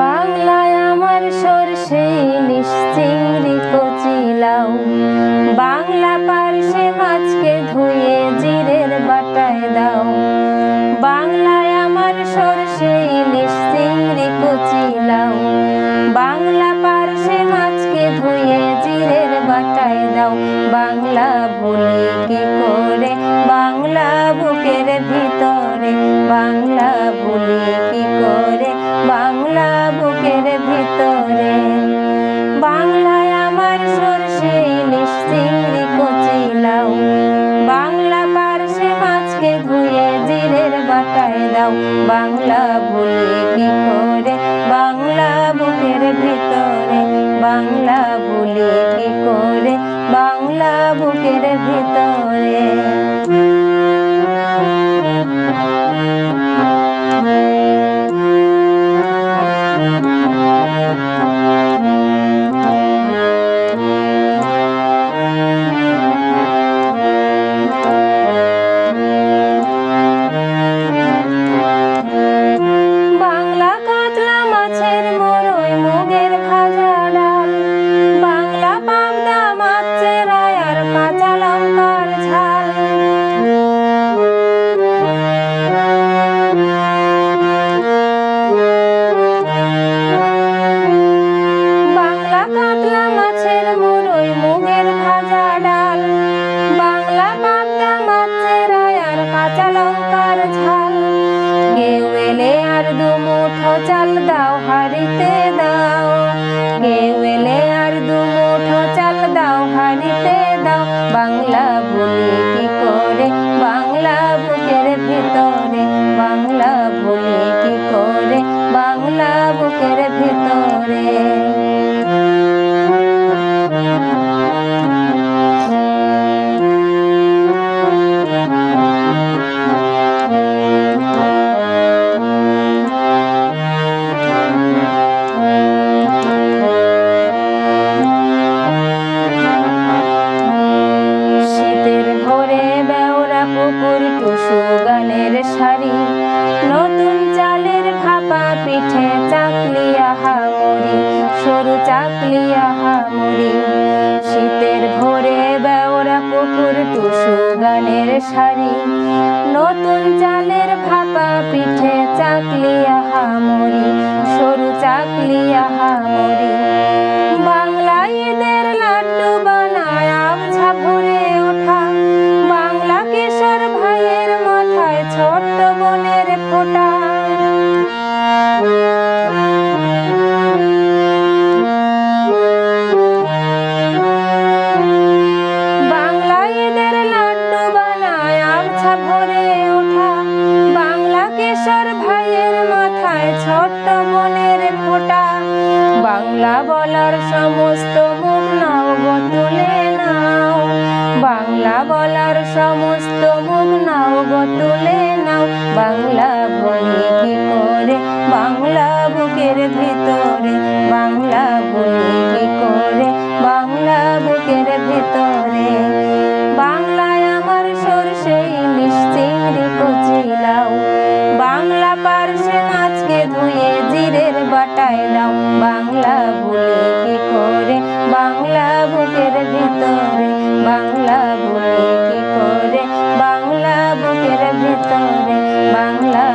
বাংলায় আমার সরষে ইলিশ চিংড়ি কচি লাউ, বাংলা পার্শে মাছকে ধুয়ে জিরের বাটায় দাও। বাংলায় আমার সরষে ইলিশ চিংড়ি কচি লাউ, বাংলা পার্শে মাছকে ধুয়ে জিরের বাটায় দাও। বাংলা ভুলি কি করে বাংলা বুকের ভিতরে, বাংলা ভুলি কি করে বাংলা বুকের ভিতরে। বাংলায় আমার সরষে ইলিশ চিংড়ি কচি লাউ, বাংলা পার্শে মাছকে ধুয়ে জিরের বাটায় দাও। বাংলা ভুলি কি করে বাংলা বুকের ভিতরে, বাংলা ভুলি কি করে বাংলা বুকের ভিতরে। বাংলা কাতলা মাছের মোরই মুগের ভাজা ডাল, বাংলা পাবদা মাছের আর কাঁচা লঙ্কার ঝাল। বাংলা কাতলা মাছের মোরই মুগের ভাজা ডাল, বাংলা পাবদা মাছের আর কাঁচা লঙ্কার ঝাল। কেউ এলে আর দু মুঠো চাল দাও হাঁড়িতে দাও, কেউ এলে আর দু মুঠো চাল দাও হাঁড়িতে দাও। বাংলা ভুলি কি করে বাংলা বুকের ভিতরে, বাংলা ভুলি কি করে বাংলা বুকের ভিতরে। পুকুর টুসু গানের শাড়ি, নতুন চালের ভাপা পিঠে চাকলি আহামরি, সরু চাকলি আহামরি। শীতের ভোরে বেওরা পুকুর টুসু গানের শাড়ি, নতুন চালের ভাপা পিঠে চাকলি আহামরি, সরু চাকলি আহামরি। বাংলা ঈদের লাড্ডু বানায় আবছা ভরে ওঠা, বাংলা কিশোর ভাইয়ের মাথায় ছোট্ট বোনের ফোঁটা। বাংলা ঈদের লাড্ডু বানায় আবছা ভরে ওঠা, বাংলা কিশোর ভাইয়ের মাথায় ছোট্ট বোনের ফোঁটা। বাংলা বলার সমস্ত মুখ নাও গো তুলে নাও, বাংলা বলার সমস্ত মুখ নাও গো তুলে নাও। বাংলা ভুলি কি করে বাংলা বুকের ভিতরে, বাংলা ভুলি কি করে বাংলা বুকের ভিতরে। বাংলায় আমার সরষে ইলিশ চিংড়ি কচি লাউ, বাংলা পার্শে মাছকে ধুয়ে জিরের বাটায় দাও। বাংলা ভুলি কি করে বাংলা বুকের ভিতরে, বাংলা ভুলি কি করে বাংলা বুকের ভিতরে, বাংলা